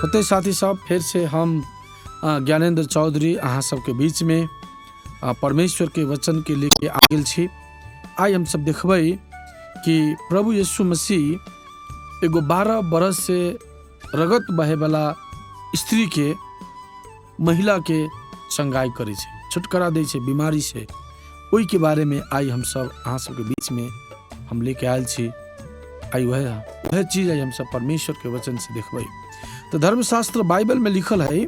होते साथी सब फिर से हम ज्ञानेंद्र चौधरी अहाँ सबके बीच में परमेश्वर के वचन के लेके आगे छी। आई हम सब देखबै कि प्रभु यीशु मसीह एगो 12 बरस से रगत बहे वाला स्त्री के महिला के संगाई करे छे, छुटकारा दे छे बीमारी से। ओई के बारे में आई हम सब अहाँ सबके बीच में हम लेके आयल छी। आई वह चीज आई हम सब परमेश्वर के वचन से देखबै। तो धर्मशास्त्र बाइबल में लिखल है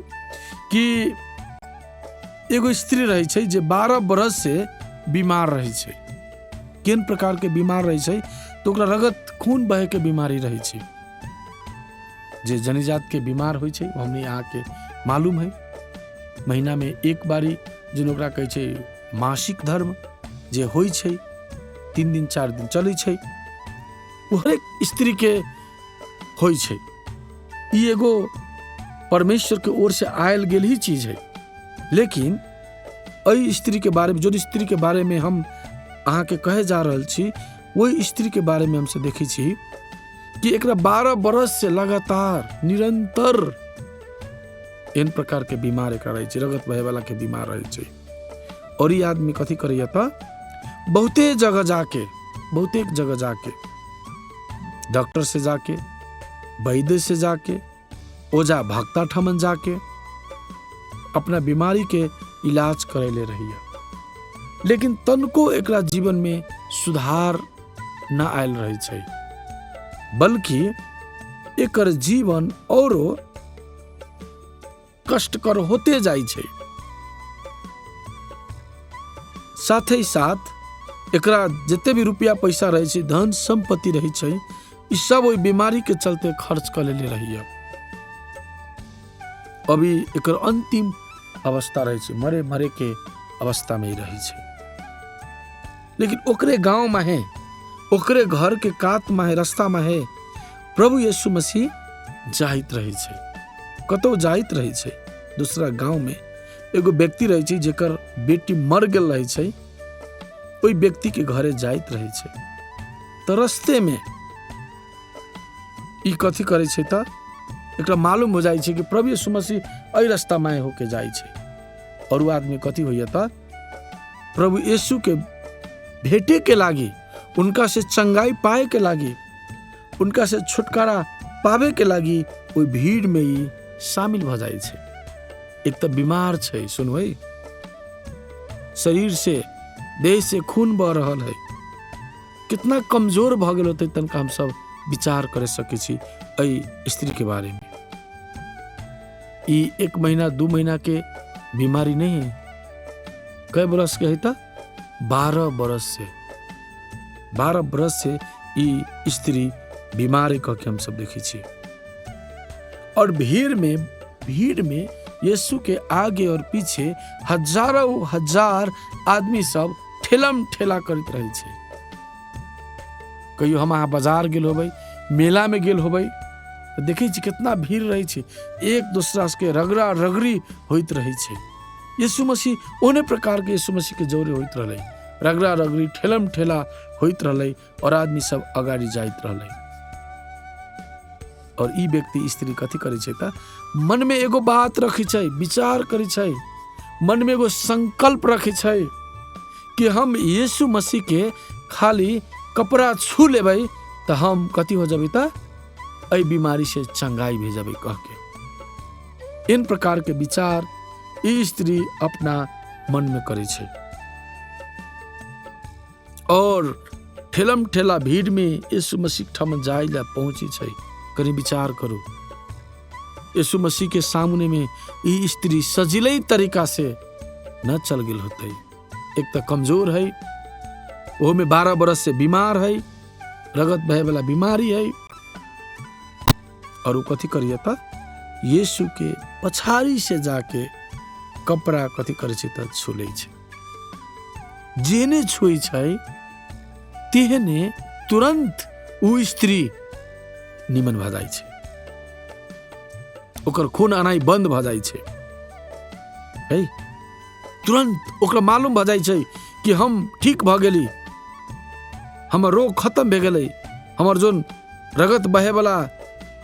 कि एगो स्त्री रहे छे जे 12 बरस से बीमार रहे छे। केन प्रकार के बीमार रहे छे तो ओकरा रगत खून बहे के बीमारी रहे छे। जे जनिजात के बीमार होय छे हमने यहाँ के मालूम है। महीना में एक बारी जिन ओकरा कहे छे मासिक धर्म जे होय छे 3 दिन 4 दिन चले छे, वो हर एक स्त्री के होय छे। ई एगो परमेश्वर के ओर से आयल गेल ही चीज है। लेकिन अई स्त्री के बारे में, जो स्त्री के बारे में हम अहाँ के कहे जा रहल छी, वही स्त्री के बारे में हमसे देखी छी कि एकरा 12 बरस से लगातार निरंतर इन प्रकार के बीमार एकरा रहे छे, रगत बहे वाला के बीमार रहे छे। और ये आदमी कथी करैया था, बहुते जगह जाके डॉक्टर से जाके, वैद्य से जाके, ओझा भक्ता ठमन जाके अपना बीमारी के इलाज करेले रहिया। लेकिन तनको एकरा जीवन में सुधार न आयल रहे छे, बल्कि एकर जीवन औरो कष्टकर होते जाय छे। साथ ही साथ एकरा जिते भी रुपया पैसा रहे छे, धन संपत्ति रहे छे, ई सब ओई बीमारी के चलते खर्च कर लेले रहिया। अभी एकर अंतिम अवस्था रहे छे, मरे के अवस्था में ही रहे छे। लेकिन ओकरे गांव में है, ओकरे घर के कात में है, रास्ता में है, प्रभु यीशु मसीह जाइत रहे छे। कतो जाइत रहे छे, दूसरा गांव में एगो व्यक्ति रहे छे जेकर बेटी मर गेल रहे छे, ओई व्यक्ति के घरे जाइत रहे छे। तो रास्ते में ई कथी करे छे त एकरा मालूम हो जाय छे कि प्रभु यीशु मसीह एई रास्ता में होके जाय छे। और वो आदमी कथी होइया त प्रभु यीशु के भेटे के लागी, उनका से चंगाई पाए के लागी, उनका से छुटकारा पावे के लागी ओई भीड़ में ही शामिल भ जाय छे। एक तो बीमार छे, सुनबै, शरीर से देह से खून बह रहल है, कितना कमजोर भ गेल होते तनका हम सब विचार करे सके छी एई स्त्री के बारे में। ई 1 महीना 2 महीना के बीमारी नहीं है। कई बरस के है था? 12 बरस से ई स्त्री बीमारी कह के हम सब देखी छी। और भीड़ में यीशु के आगे और पीछे हजारों हजार आदमी सब ठेलम ठेला करते रहे छे। कहियो हम अहाँ बाजार गेल होबै, मेला में गेल होबै, तो देखे छी कितना भीड़ रहे छे, एक दूसरा के रगड़ा रगड़ी होइत रहे छे। यीशु मसीह ओने प्रकार के यीशु मसीह के जोरे होइत रहले, रगड़ा रगड़ी ठेलम ठेला होइत रहले और आदमी सब अगाड़ी जाइत रहले। और ई व्यक्ति स्त्री कथी करे छे त मन में एगो बात रखी छे, विचार करे छे, मन में एगो संकल्प रखे छे कि हम यीशु मसीह के खाली कपड़ा छू लेबै तो हम कथी हो जबै त एई बीमारी से चंगाई भे जबै कह के। इन प्रकार के विचार ई स्त्री अपना मन में करे छे। और ठेलम ठेला भीड़ में यीशु मसीह ठम जाय ला पहुंची छे। करी विचार करो, यीशु मसीह के सामने में ई स्त्री सजिले तरीका से न चल गेल होते। एक तो कमजोर है, वो में 12 बरस से बीमार है, रगत बहे वाला बीमारी है। और वो कथी करिए था, यीशु के पछाड़ी से जाके कपड़ा कथी करे छे त छूले छे। जेने छुई छे तेहने तुरंत वो स्त्री निमन भ जाय छे, ओकर खून आनाई बंद भ जाय छे। तुरंत ओकरा मालूम भ जाय छे कि हम ठीक भ गेली, हमर रोग खत्म भे गेलै, हमर जोन रगत बहे वाला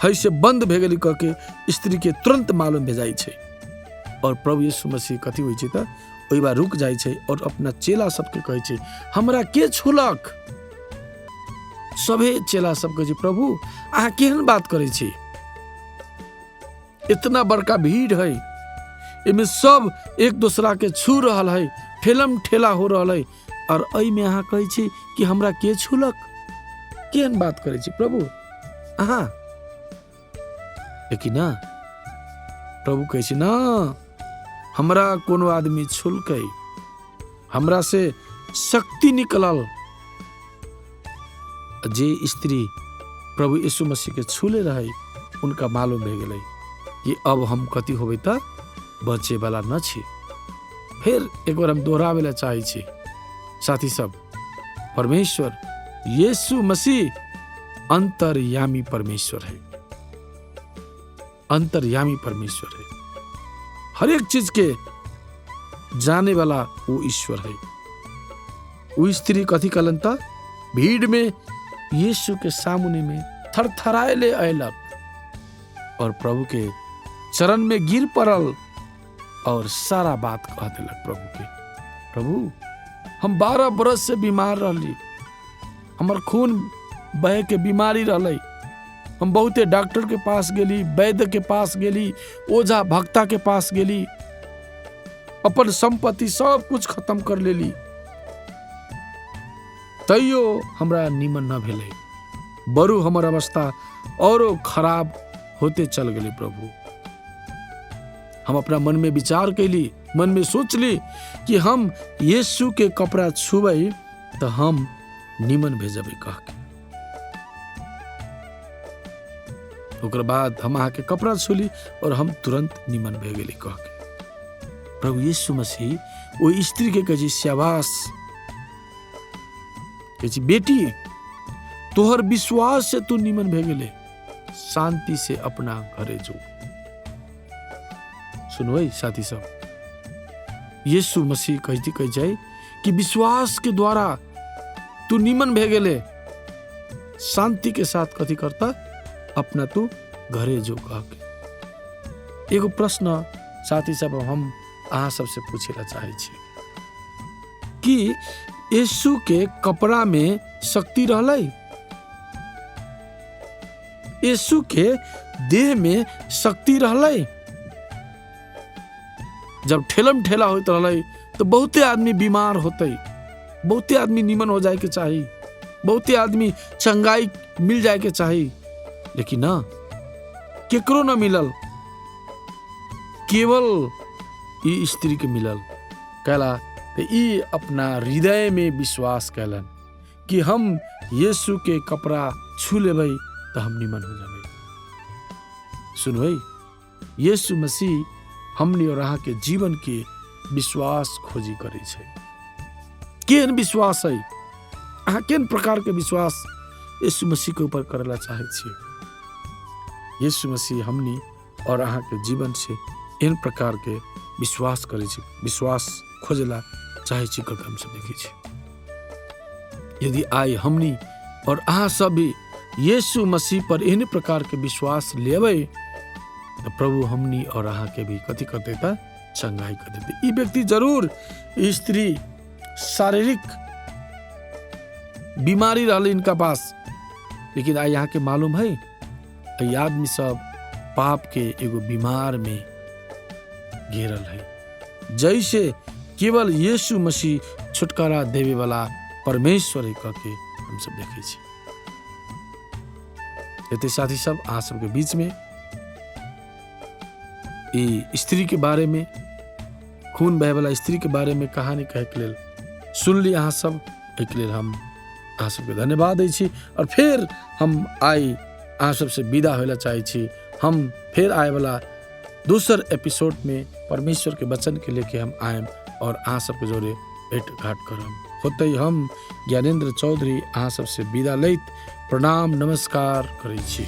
है से बंद भे गेली कह के स्त्री के तुरंत मालूम भे जाइ छै। और प्रभु यीशु मसीह कथी होइ छै त ओइ बार रुक जाइ छै और अपना चेला सबके कहै छै हमरा के छुलक। सभे चेला सब कहै छै प्रभु अहाँ केहन बात करै छी, इतना बड़का भीड़ है, इमे सब एक दूसरा के छू रहल है, ठेलम ठेला हो रहल है, और अई में अहाँ कहै छी कि हमरा के छुलक, केहन बात करै छी प्रभु अहाँ। लेकिन ना प्रभु कहै छी ना हमरा कोनो आदमी छुलकै, हमरा से शक्ति निकलल। जे स्त्री प्रभु यीशु मसीह के छूले रहे उनका मालूम भे गेलै कि अब हम कथी होबै त बचे वाला न छी। फिर एक बार हम दोहरावे ला चाहे छी साथी सब, परमेश्वर यीशु मसीह अंतर्यामी परमेश्वर है, अंतर्यामी परमेश्वर है, हर एक चीज के जाने वाला वो ईश्वर है। वो स्त्री कथी कलन त भीड़ में यीशु के सामने में थरथराए अयलक और प्रभु के चरण में गिर पड़ल और सारा बात कह दिलक प्रभु के। प्रभु हम 12 बरस से बीमार रहली, हमर खून बहे के बीमारी रहलै, हम बहुते डॉक्टर के पास गेली, वैद्य के पास गेली, ओझा भक्ता के पास गेली, अपन संपत्ति सब कुछ खत्म कर लेली, तैयो हमरा निमन न भेलै, बरु हमर अवस्था औरो खराब होते चल गेली। प्रभु हम अपना मन में विचार कैली, मन में सोचली कि हम यीशु के कपड़ा छुबै तो हम निमन भेजबै कह के। ओकर बाद हम अहाँ के कपड़ा छुली और हम तुरंत निमन भे गेली कह के। प्रभु यीशु मसीह वो स्त्री के कहे शाबाश, कहे बेटी तोहर विश्वास से तू निमन भे गेले, शांति से अपना घरे जो। सुनो साथी सब, यीशु मसीह कह जाए कि विश्वास के द्वारा तू निमन भे गेले, शांति के साथ कथी करता अपना तू घरे जो कह के। एगो प्रश्न साथी सब हम अहाँ सबसे पूछेला चाहे छी कि यीशु के कपड़ा में शक्ति रहलै, यीशु के देह में शक्ति रहलै। जब ठेलम ठेला होत रहलै तो बहुते आदमी बीमार होते, बहुते आदमी निमन हो जाए के चाही, बहुते आदमी चंगाई मिल जाए के चाही, लेकिन ना केकरो न मिलल, केवल ई स्त्री के मिलल। कहला तो ई अपना हृदय में विश्वास कैलन कि हम यीशु के कपड़ा छू लेबै तो हम निमन हो जाबै। सुनो यीशु मसीह हमनी और अहाँ के जीवन के विश्वास खोजी करे छै। केहन विश्वास है, अहाँ केहन प्रकार के विश्वास यीशु मसीह के ऊपर करेला चाहे छियै। यीशु मसीह हमनी और अहाँ के जीवन से इन प्रकार के विश्वास करे छै, विश्वास खोजला चाहे छी करके हम सब देखे छी। यदि आई हमनी और अहाँ सब भी यीशु मसीह पर इन प्रकार के विश्वास लेबै तो प्रभु हमनी और अहाँ के भी कथी कर देता, चंगाई कर देते। ये व्यक्ति जरूर स्त्री शारीरिक बीमारी रहले इनका पास, लेकिन आई यहाँ के मालूम है ये आदमी सब पाप के एगो बीमार में घेरल है। जैसे केवल यीशु मसीह छुटकारा देवे वाला परमेश्वर है करके हम सब देखे छी। एते साथी सब अहाँ सबके बीच में ये स्त्री के बारे में, खून बहे वाला स्त्री के बारे में कहानी कहे के लेल सुन ली अहाँ सब, एक लेल हम अहाँ सबके धन्यवाद दै छी। और फिर हम आई अहाँ सबसे विदा होइला चाहे छी। हम फिर आए वाला दूसर एपिसोड में परमेश्वर के वचन के लेके हम आएम और अहाँ सबके जोरे भेंट घाट करम। होते ही हम ज्ञानेंद्र चौधरी अहाँ सबसे विदा लैत प्रणाम नमस्कार करै छी।